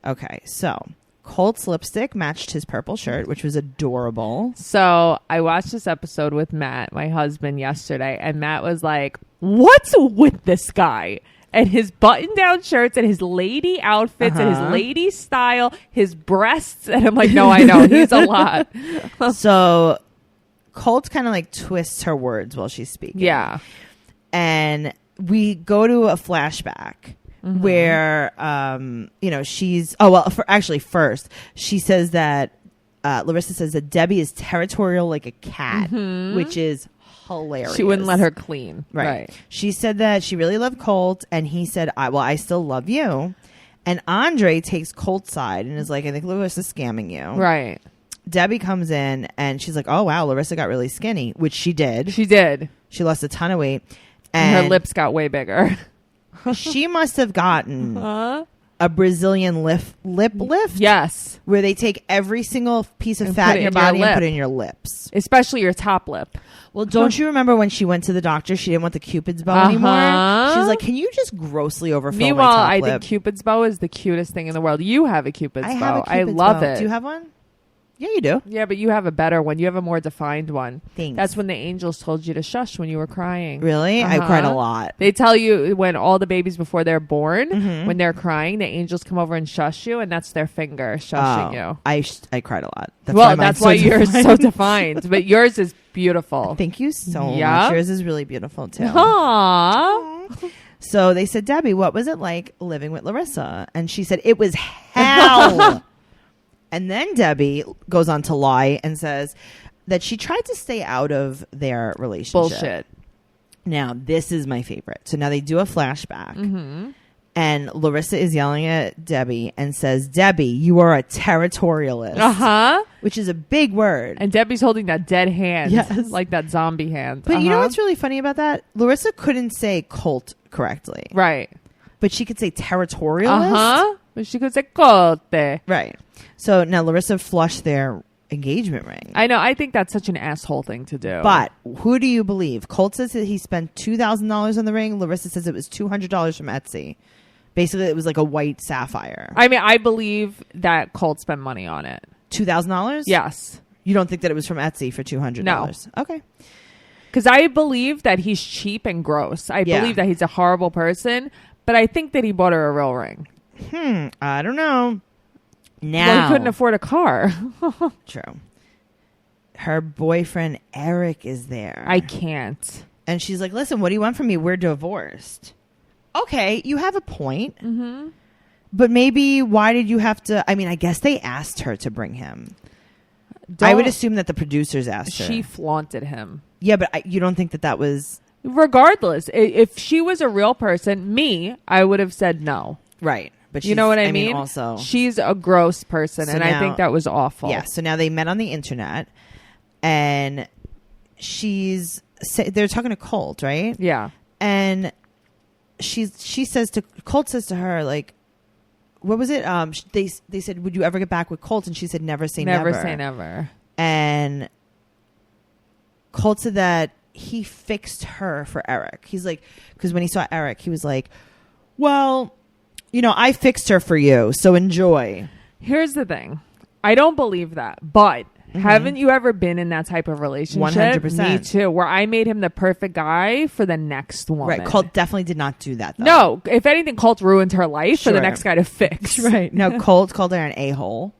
Okay, so Colt's lipstick matched his purple shirt, which was adorable. So I watched this episode with Matt, my husband, yesterday, and Matt was like, what's with this guy? And his button-down shirts and his lady outfits and his lady style, his breasts. And I'm like, no, I know. He's a lot. So Colt kind of like twists her words while she's speaking. Yeah. And we go to a flashback. Where she's first she says that Larissa says that Debbie is territorial like a cat, which is hilarious. She wouldn't let her clean. Right. She said that she really loved Colt, and he said, I still love you. And Andre takes Colt's side and is like, I think Larissa's scamming you. Right. Debbie comes in and she's like, oh wow, Larissa got really skinny, which she did. She lost a ton of weight, and her lips got way bigger. She must have gotten a Brazilian lip lift. Yes. Where they take every single piece of fat in your body and put it in your lips. Especially your top lip. Well, don't you remember when she went to the doctor, she didn't want the Cupid's bow anymore? She was like, can you just grossly overfill my top lip? Meanwhile, I think Cupid's bow is the cutest thing in the world. You have a Cupid's bow. I love it. Do you have one? Yeah, you do. Yeah, but you have a better one. You have a more defined one. Thanks. That's when the angels told you to shush when you were crying. Really? I cried a lot. They tell you when all the babies before they're born, when they're crying, the angels come over and shush you, and that's their finger shushing you. I cried a lot. That's why yours is so defined. But yours is beautiful. Thank you so much. Yours is really beautiful, too. Aww. So they said, Debbie, what was it like living with Larissa? And she said, it was hell. And then Debbie goes on to lie and says that she tried to stay out of their relationship. Bullshit. Now, this is my favorite. So now they do a flashback. And Larissa is yelling at Debbie and says, Debbie, you are a territorialist. Which is a big word. And Debbie's holding that dead hand. Yes. Like that zombie hand. But you know what's really funny about that? Larissa couldn't say Colt correctly. Right. But she could say territorialist. But she could say Colt. Right. So now Larissa flushed their engagement ring. I know. I think that's such an asshole thing to do. But who do you believe? Colt says that he spent $2,000 on the ring. Larissa says it was $200 from Etsy. Basically, it was like a white sapphire. I mean, I believe that Colt spent money on it. $2,000? Yes. You don't think that it was from Etsy for $200? No. Okay. Because I believe that he's cheap and gross. I believe that he's a horrible person. But I think that he bought her a real ring. I don't know. Now, well, he couldn't afford a car. True. Her boyfriend Eric is there. I can't. And she's like, listen, what do you want from me? We're divorced. Okay, you have a point. But maybe why did you have to? I mean, I guess they asked her to bring him. I would assume that the producers asked her. She flaunted him. Yeah, but you don't think that was... Regardless, if she was a real person, I would have said no. Right. But you know what I mean? Also, she's a gross person, and I think that was awful. Yeah, so now they met on the internet, and they're talking to Colt, right? Yeah. And Colt says to her, like, what was it? They said, would you ever get back with Colt? And she said, never say never. Never say never. And Colt said that he fixed her for Eric. He's like, because when he saw Eric, he was like, well, I fixed her for you, so enjoy. Here's the thing. I don't believe that, but haven't you ever been in that type of relationship? 100%. Me too, where I made him the perfect guy for the next woman. Right. Colt definitely did not do that, though. No. If anything, Colt ruined her life for the next guy to fix. Right. No, Colt called her an a-hole.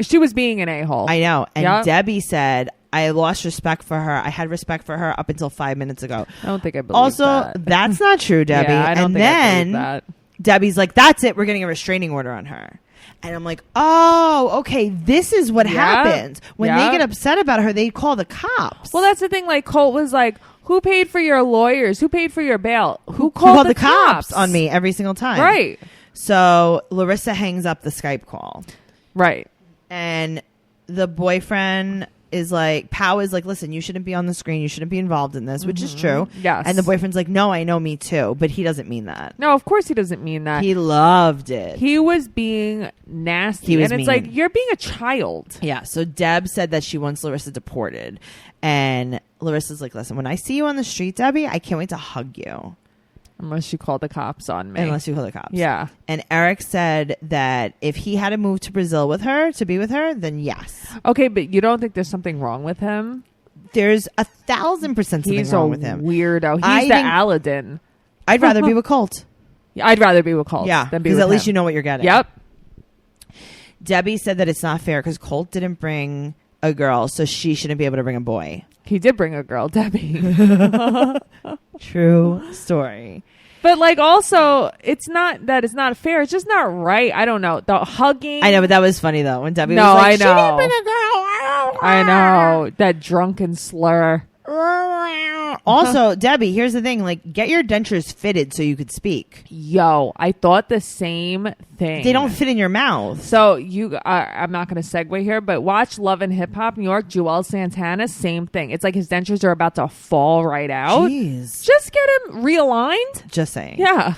She was being an a-hole. I know. And Debbie said, I lost respect for her. I had respect for her up until 5 minutes ago. I don't think I believe that. That's not true, Debbie. Yeah, I don't think I believe that. Debbie's like, that's it. We're getting a restraining order on her. And I'm like, oh, okay. This is what happens. When they get upset about her, they call the cops. Well, that's the thing. Like, Colt was like, who paid for your lawyers? Who paid for your bail? Who called the cops on me every single time? Right. So Larissa hangs up the Skype call. Right. And the boyfriend is like, Pow is like, listen, you shouldn't be on the screen. You shouldn't be involved in this, which is true. Yes. And the boyfriend's like, no, I know, me too. But he doesn't mean that. No, of course he doesn't mean that. He loved it. He was being nasty. And it's like, you're being a child. Yeah. So Deb said that she wants Larissa deported. And Larissa's like, listen, when I see you on the street, Debbie, I can't wait to hug you. Unless you call the cops on me. Unless you call the cops. Yeah. And Eric said that if he had to move to Brazil with her, to be with her, then yes. Okay, but you don't think there's something wrong with him? There's 1,000% something wrong with him. Weirdo. He's the Aladdin. I'd rather be with Colt. I'd rather be with Colt. Yeah, because at least you know what you're getting. Yep. Debbie said that it's not fair because Colt didn't bring a girl, so she shouldn't be able to bring a boy. He did bring a girl, Debbie. True story. But like, also, it's not that it's not fair. It's just not right. I don't know. The hugging. I know, but that was funny though when Debbie was like, I know. She didn't bring a girl. I know that drunken slur. Also, Debbie, here's the thing: like, get your dentures fitted so you could speak. Yo, I thought the same thing. They don't fit in your mouth. So I'm not going to segue here, but watch Love and Hip Hop New York. Joel Santana, same thing. It's like his dentures are about to fall right out. Jeez. Just get him realigned. Just saying. Yeah.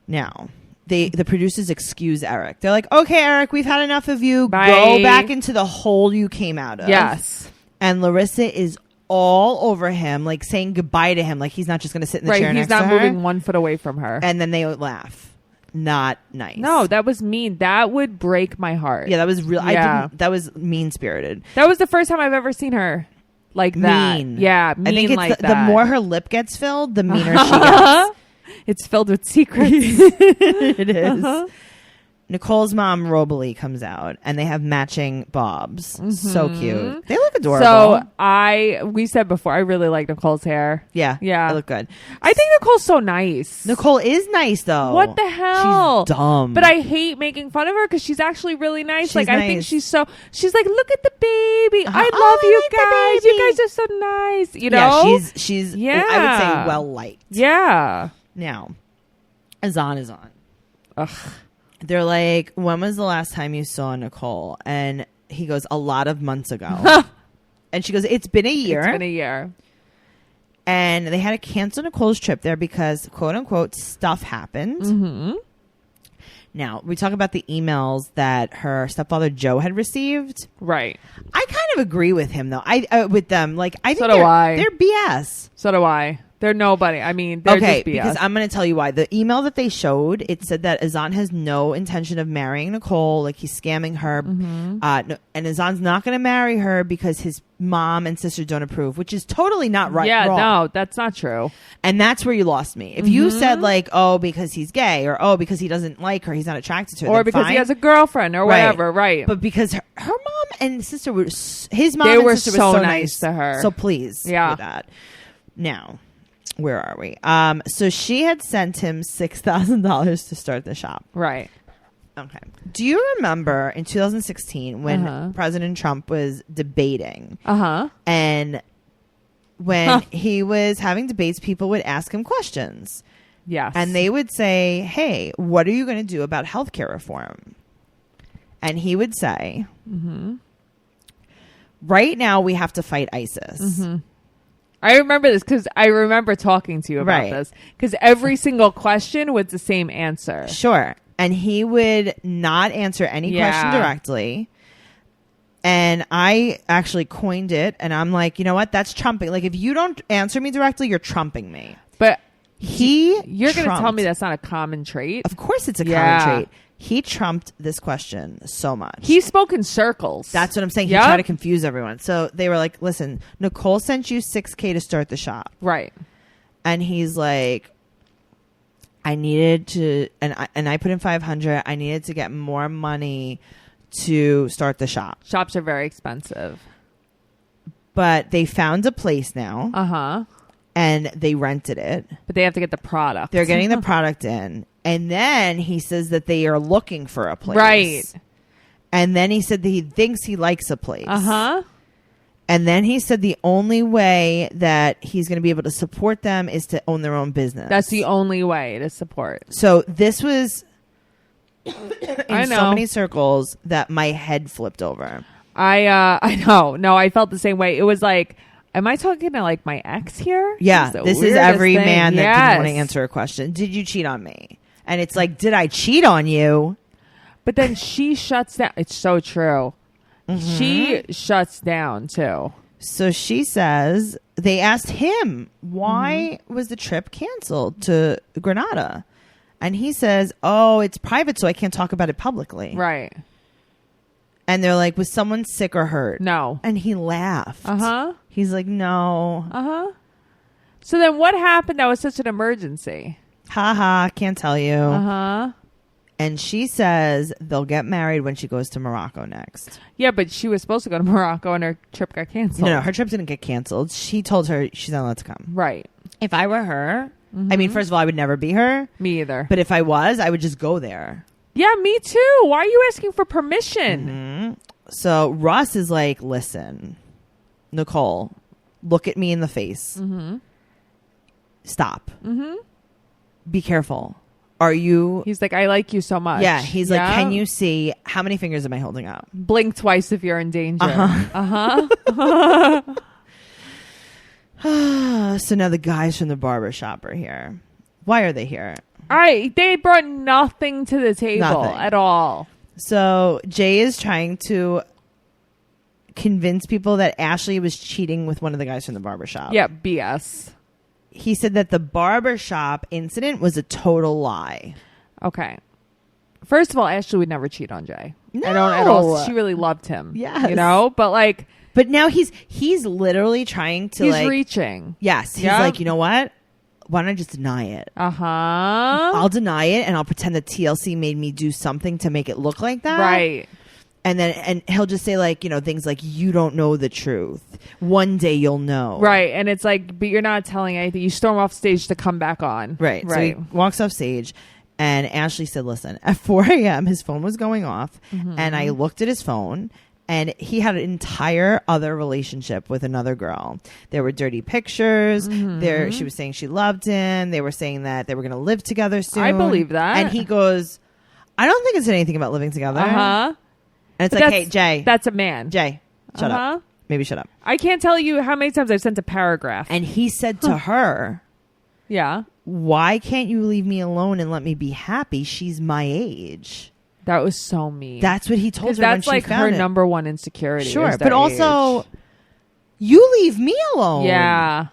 Now, the producers excuse Eric. They're like, okay, Eric, we've had enough of you. Bye. Go back into the hole you came out of. Yes. And Larissa is all over him, like saying goodbye to him, like he's not just going to sit in the chair next to her. He's not moving 1 foot away from her. And then they would laugh. Not nice. No, that was mean. That would break my heart. Yeah, that was real. Yeah. That was mean-spirited. That was the first time I've ever seen her like that. Mean. Yeah, mean. I think it's like the more her lip gets filled, the meaner she gets. It's filled with secrets. It is. Nicole's mom, Rosalie, comes out, and they have matching bobs. Mm-hmm. So cute. They look adorable. So we said before, I really like Nicole's hair. Yeah. Yeah. They look good. I think Nicole's so nice. Nicole is nice, though. What the hell? She's dumb. But I hate making fun of her because she's actually really nice. She's nice. I think she's like, look at the baby. I love you guys. You guys are so nice. You know? Yeah, she's I would say well liked. Yeah. Now, Azan is on. Ugh. They're like, when was the last time you saw Nicole? And he goes, a lot of months ago. And she goes, it's been a year. It's been a year. And they had to cancel Nicole's trip there because, quote unquote, stuff happened. Mm-hmm. Now, we talk about the emails that her stepfather Joe had received. Right. I kind of agree with him, though. With them. Like, I think they're BS. So do I. They're nobody. I mean, they're just BS. Because I'm going to tell you why. The email that they showed, it said that Azan has no intention of marrying Nicole. Like, he's scamming her. Mm-hmm. And Azan's not going to marry her because his mom and sister don't approve, which is totally not right. Yeah, wrong. no, that's not true. And that's where you lost me. If you said, like, oh, because he's gay, or oh, because he doesn't like her, he's not attracted to her, or because he has a girlfriend, or whatever, right? But because her mom and sister were, his mom they and were sister so was so nice to her. So please, yeah. with that. Now, where are we? So she had sent him $6,000 to start the shop. Right. Okay. Do you remember in 2016 when President Trump was debating? And when he was having debates, people would ask him questions. Yes. And they would say, hey, what are you going to do about healthcare reform? And he would say, right now we have to fight ISIS. I remember this because I remember talking to you about this. Because every single question was the same answer. Sure. And he would not answer any question directly. And I actually coined it. And I'm like, you know what? That's trumping. Like, if you don't answer me directly, you're trumping me. But you're going to tell me that's not a common trait? Of course it's a common trait. He trumped this question so much. He spoke in circles. That's what I'm saying. He tried to confuse everyone. So they were like, listen, Nicole sent you $6,000 to start the shop. Right. And he's like, I needed to, and I put in $500. I needed to get more money to start the shop. Shops are very expensive. But they found a place now. And they rented it. But they have to get the product. They're getting the product in. And then he says that they are looking for a place. Right. And then he said that he thinks he likes a place. And then he said the only way that he's going to be able to support them is to own their own business. That's the only way to support. So this was in so many circles that my head flipped over. I know. No, I felt the same way. It was like, am I talking to like my ex here? Yeah. This is every man that didn't want to answer a question. Did you cheat on me? And it's like, did I cheat on you? But then she shuts down. It's so true. She shuts down too. So she says they asked him, why was the trip canceled to Granada? And he says, oh, it's private, so I can't talk about it publicly. Right. And they're like, was someone sick or hurt? No. And he laughed. He's like, no. So then what happened that was such an emergency? Can't tell you. And she says they'll get married when she goes to Morocco next. Yeah, but she was supposed to go to Morocco and her trip got canceled. No, her trip didn't get canceled. She told her she's not allowed to come. Right. If I were her, I mean, first of all, I would never be her. Me either. But if I was, I would just go there. Yeah, me too. Why are you asking for permission? So Russ is like, listen, Nicole, look at me in the face. Stop. Be careful. Are you... He's like, I like you so much. Yeah. He's like, can you see how many fingers am I holding up? Blink twice if you're in danger. So now the guys from the barber shop are here. Why are they here? They brought nothing to the table at all. So Jay is trying to convince people that Ashley was cheating with one of the guys from the barber shop. Yeah, BS. He said that the barbershop incident was a total lie. Okay. First of all, Ashley would never cheat on Jay. No. I don't at all. She really loved him. Yes. You know? But like... But now he's literally trying to He's reaching. Yes. He's like, you know what? Why don't I just deny it? I'll deny it and I'll pretend that TLC made me do something to make it look like that. Right. And he'll just say like, you know, things like, you don't know the truth. One day you'll know. Right. And it's like, but you're not telling anything. You storm off stage to come back on. Right. So he walks off stage and Ashley said, listen, at 4 a.m. his phone was going off and I looked at his phone and he had an entire other relationship with another girl. There were dirty pictures. She was saying she loved him. They were saying that they were going to live together soon. I believe that. And he goes, I don't think it said anything about living together. And it's like, hey, Jay. That's a man. Jay, shut up. Maybe shut up. I can't tell you how many times I've sent a paragraph. And he said to her, yeah, why can't you leave me alone and let me be happy? She's my age. That was so mean. That's what he told her when she found it. That's like her number one insecurity. Sure, but also, you leave me alone. Yeah.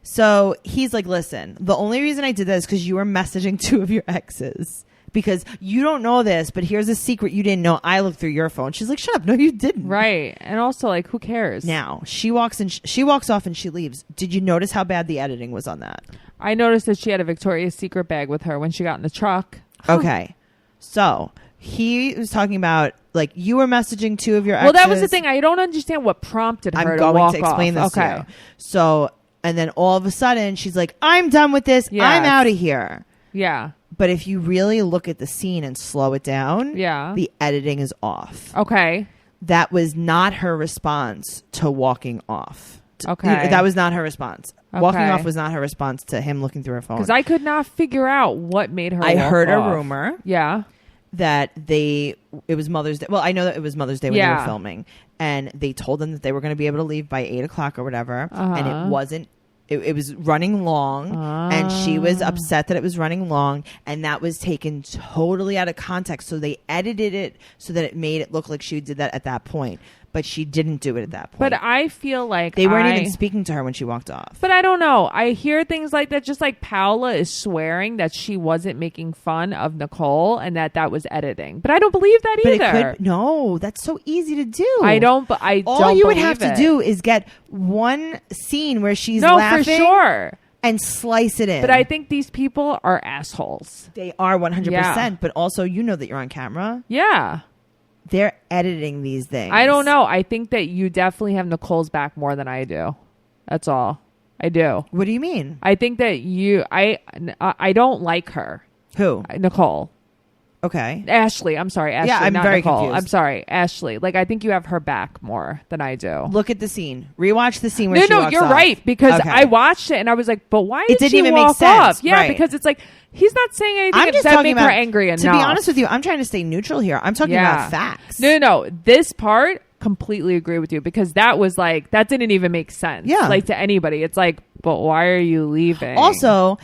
So he's like, listen, the only reason I did that is because you were messaging 2 of your exes. Because you don't know this, but here's a secret you didn't know. I looked through your phone. She's like, shut up. No, you didn't. Right. And also, like, who cares? Now, she walks off and she leaves. Did you notice how bad the editing was on that? I noticed that she had a Victoria's Secret bag with her when she got in the truck. Okay. So he was talking about, like, you were messaging 2 of your exes. Well, that was the thing. I don't understand what prompted her to walk off. I'm going to explain this to you. So And then all of a sudden she's like, I'm done with this. Yes. I'm out of here. Yeah. But if you really look at the scene and slow it down, the editing is off. Okay. That was not her response to walking off. Okay. That was not her response. Okay. Walking off was not her response to him looking through her phone. Because I could not figure out what made her I walk heard off. a rumor. Yeah. That it was Mother's Day. Well, I know that it was Mother's Day when they were filming. And they told them that they were going to be able to leave by 8 o'clock or whatever. And it wasn't. It was running long, and she was upset that it was running long, and that was taken totally out of context. So they edited it so that it made it look like she did that at that point, but she didn't do it at that point. But I feel like they weren't even speaking to her when she walked off. But I don't know. I hear things like that, just like Paola is swearing that she wasn't making fun of Nicole and that was editing. But I don't believe that either. No, that's so easy to do. I don't. But all you would have to do is get one scene where she's laughing. For sure. And slice it in. But I think these people are assholes. They are 100%. But also, you know that you're on camera. Yeah. They're editing these things. I don't know. I think that you definitely have Nicole's back more than I do. That's all. I do. What do you mean? I think that I don't like her. Who? Nicole. Okay. Ashley. I'm sorry. Ashley, yeah, I'm not very Nicole. confused. I'm sorry. Ashley. Like, I think you have her back more than I do. Look at the scene. Rewatch the scene where she walks you're off. right. Because Okay. I watched it and I was like, but why did it didn't she even walk make sense. off? Yeah, Right. because it's like, he's not saying anything I'm just that talking make her about, angry enough. To be honest with you, I'm trying to stay neutral here. I'm talking about facts. No. This part, completely agree with you, because that was like, that didn't even make sense. Yeah. Like, to anybody. It's like, but why are you leaving? Also,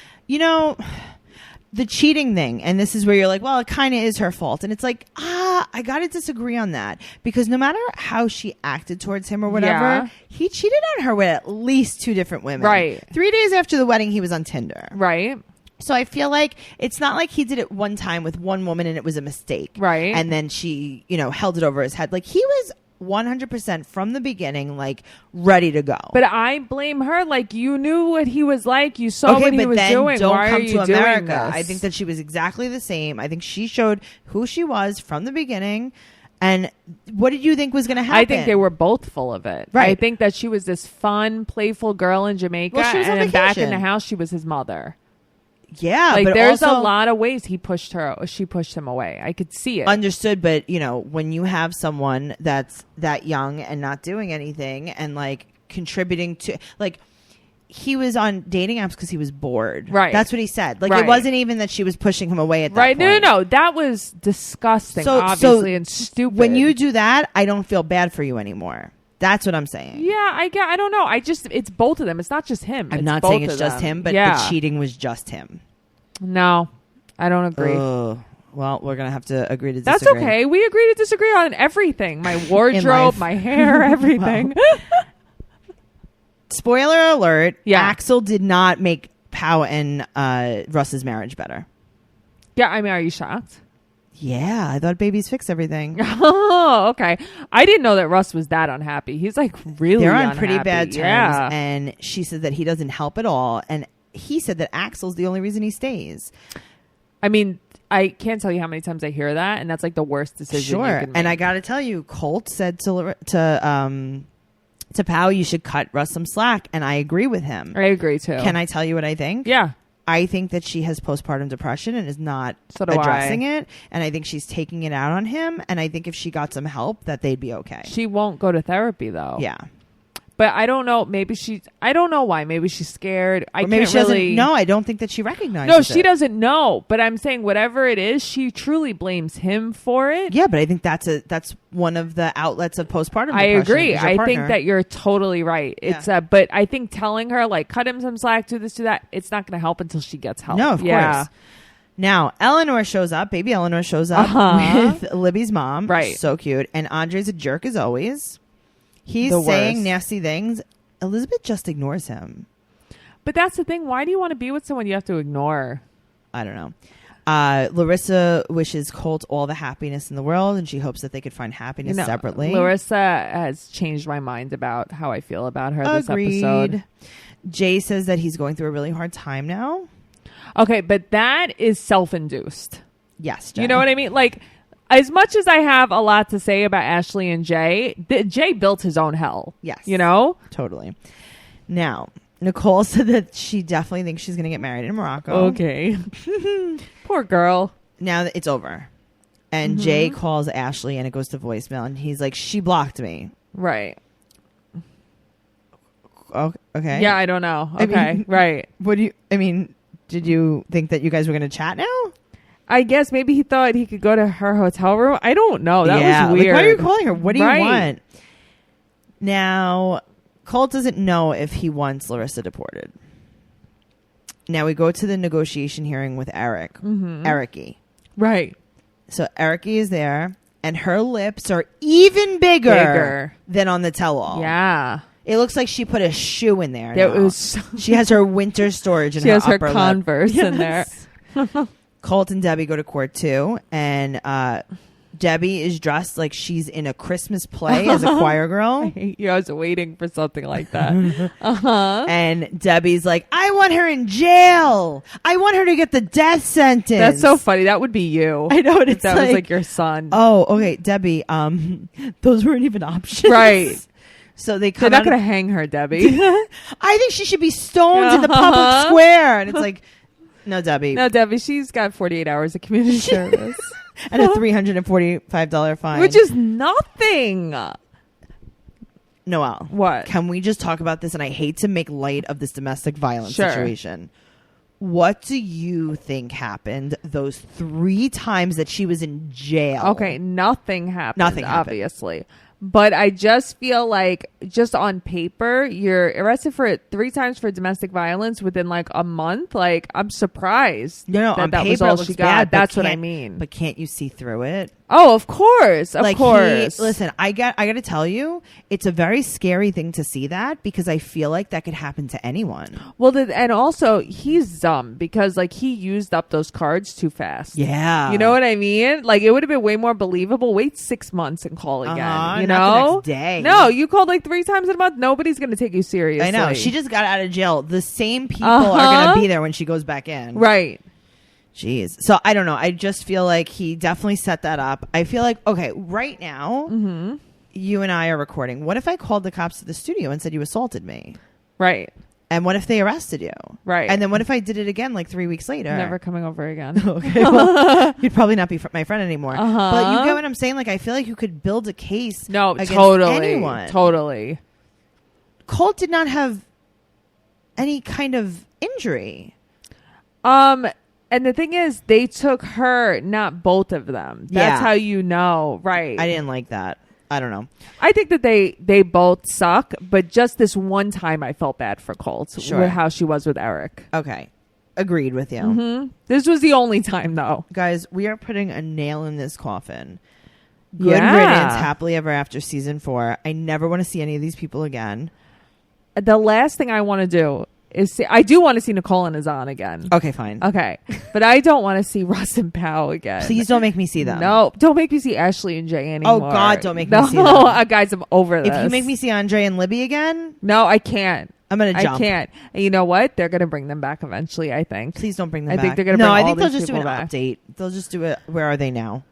the cheating thing, and this is where you're like, well, it kind of is her fault. And it's like, I gotta disagree on that, because no matter how she acted towards him or whatever, he cheated on her with at least 2 different women. Right. 3 days after the wedding, he was on Tinder. Right. So I feel like it's not like he did it one time with one woman and it was a mistake. Right. And then she, held it over his head. Like, he was 100% from the beginning, like, ready to go. But I blame her. Like, you knew what he was like. You saw what he was doing. Don't Why come are you to America. doing this? I think that she was exactly the same. I think she showed who she was from the beginning. And what did you think was going to happen? I think they were both full of it. Right. I think that she was this fun, playful girl in Jamaica, Well, she was on and then back in vacation. the house, she was his mother. Yeah, like, but there's also, a lot of ways she pushed him away. I could see it. Understood, but when you have someone that's that young and not doing anything and like contributing to, like, he was on dating apps because he was bored. Right. That's what he said. Like, Right. It wasn't even that she was pushing him away at that right. point. No. That was disgusting, obviously, and stupid. When you do that, I don't feel bad for you anymore. That's what I'm saying. Yeah, I don't know. It's both of them. It's not just him. I'm not saying it's just him, but the cheating was just him. No, I don't agree. Well, we're going to have to agree to disagree. That's okay. We agree to disagree on everything. My wardrobe, my hair, everything. Spoiler alert. Yeah. Axel did not make Pau and Russ's marriage better. Yeah, I mean, are you shocked? Yeah, I thought babies fix everything. Oh, okay. I didn't know that Russ was that unhappy. He's like really They're on unhappy. pretty bad terms. Yeah. And she said that he doesn't help at all. And he said that Axel's the only reason he stays. I mean, I can't tell you how many times I hear that, and that's like the worst decision you can make. And I got to tell you, Colt said to Pau, you should cut Russ some slack, and I agree with him. I agree too. Can I tell you what I think? Yeah. I think that she has postpartum depression and is not So do addressing it, and I think she's taking it out on him, and I think if she got some help, that they'd be okay. She won't go to therapy though. Yeah. But I don't know. Maybe I don't know why. Maybe she's scared. Or maybe she doesn't know. I don't think that she recognizes No, she it. doesn't know. But I'm saying whatever it is, she truly blames him for it. Yeah, but I think that's one of the outlets of postpartum depression. I agree. is your I partner. think that you're totally right. It's but I think telling her like cut him some slack, do this, do that, it's not going to help until she gets help. No, of course. Now, Eleanor shows up. Baby Eleanor shows up with Libby's mom. Right. So cute. And Andre's a jerk as always. He's The saying worst. nasty things. Elizabeth just ignores him. But that's the thing. Why do you want to be with someone you have to ignore? I don't know. Larissa wishes Colt all the happiness in the world, and she hopes that they could find happiness separately. Larissa has changed my mind about how I feel about her this episode. Jay says that he's going through a really hard time now. Okay, but that is self-induced. Yes, Jay. You know what I mean? Like, as much as I have a lot to say about Ashley and Jay, Jay built his own hell. Yes. You know? Totally. Now, Nicole said that she definitely thinks she's going to get married in Morocco. Okay. Poor girl. Now that it's over. And Jay calls Ashley and it goes to voicemail. And he's like, she blocked me. Right. Oh, okay. Yeah, I don't know. Okay. I mean, right. Did you think that you guys were going to chat now? I guess maybe he thought he could go to her hotel room. I don't know. That was weird. Like, why are you calling her? What do you want? Now, Colt doesn't know if he wants Larissa deported. Now we go to the negotiation hearing with Eric. Ericy. Right. So Ericy is there, and her lips are even bigger than on the tell-all. Yeah. It looks like she put a shoe in there. She has her winter storage in her upper lip. She has her Converse in there. Colt and Debbie go to court too, and Debbie is dressed like she's in a Christmas play as a choir girl. I was waiting for something like that. And Debbie's like, I want her in jail. I want her to get the death sentence. That's so funny. That would be you. I know. If that was like your son. Oh, okay. Debbie, those weren't even options. Right. So they're not going to hang her, Debbie. I think she should be stoned in the public square. And it's like, no, Debbie. No, Debbie. She's got 48 hours of community service. And a $345 fine. Which is nothing. Noelle. What? Can we just talk about this? And I hate to make light of this domestic violence Sure. situation. What do you think happened those 3 times that she was in jail? Okay, nothing happened. Nothing happened. Obviously. But I just feel like, just on paper, you're arrested for 3 times for domestic violence within like a month. Like, I'm surprised. No, on that paper was all it looks she got. bad, That's what I mean. But can't you see through it? Oh, of course. Of course. Listen, I got to tell you, it's a very scary thing to see that, because I feel like that could happen to anyone. Well, and also he's dumb because like he used up those cards too fast. Yeah. You know what I mean? Like, it would have been way more believable. Wait 6 months and call again. You know? Not the next day. No, you called like 3 times in a month. Nobody's going to take you seriously. I know. She just got out of jail. The same people are going to be there when she goes back in. Right. Jeez. So I don't know. I just feel like he definitely set that up. I feel like, okay, right now, you and I are recording. What if I called the cops to the studio and said you assaulted me? Right. And what if they arrested you? Right. And then what if I did it again like 3 weeks later? Never coming over again. Okay. Well, you'd probably not be my friend anymore. But you get what I'm saying? Like, I feel like you could build a case against anyone. Totally. Colt did not have any kind of injury. And the thing is, they took her, not both of them. That's how you know. Right. I didn't like that. I don't know. I think that they both suck, but just this one time I felt bad for Colt with how she was with Eric. Okay. Agreed with you. This was the only time, though. Guys, we are putting a nail in this coffin. Good riddance, Happily Ever After season 4. I never want to see any of these people again. The last thing I want to do is I do want to see Nicole and Azan again. Okay, fine. Okay. But I don't want to see Russ and Pao again. Please don't make me see them. No, don't make me see Ashley and Jay anymore. Oh, God, don't make me see them. No, guys, I'm over this. If you make me see Andre and Libby again... No, I can't. I'm going to jump. I can't. And you know what? They're going to bring them back eventually, I think. Please don't bring them back. I think they're going to bring all these people back. No, I think they'll just do an update. They'll just do it. Where are they now?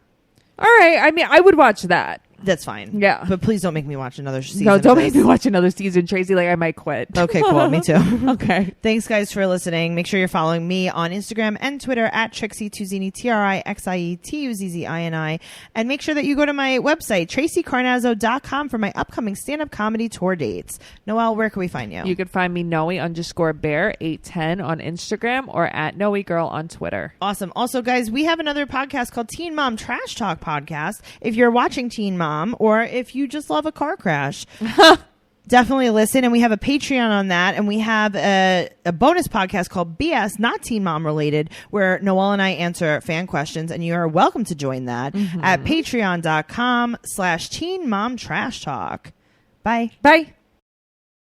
All right. I mean, I would watch that. That's fine. Yeah. But please don't make me watch another season. No, don't make me watch another season, Tracy. Like, I might quit. Okay, cool. Me too. Okay. Thanks, guys, for listening. Make sure you're following me on Instagram and Twitter at Trixie Tuzini, TRIXIE TUZZINI. And make sure that you go to my website, TracyCarnazzo.com, for my upcoming stand-up comedy tour dates. Noelle, where can we find you? You can find me Noe_bear810 on Instagram or at NoeGirl on Twitter. Awesome. Also, guys, we have another podcast called Teen Mom Trash Talk Podcast. If you're watching Teen Mom, or if you just love a car crash, definitely listen. And we have a Patreon on that, and we have a bonus podcast called BS, not Teen Mom related, where Noelle and I answer fan questions, and you are welcome to join that at patreon.com/Teen Mom Trash Talk. Bye. Bye.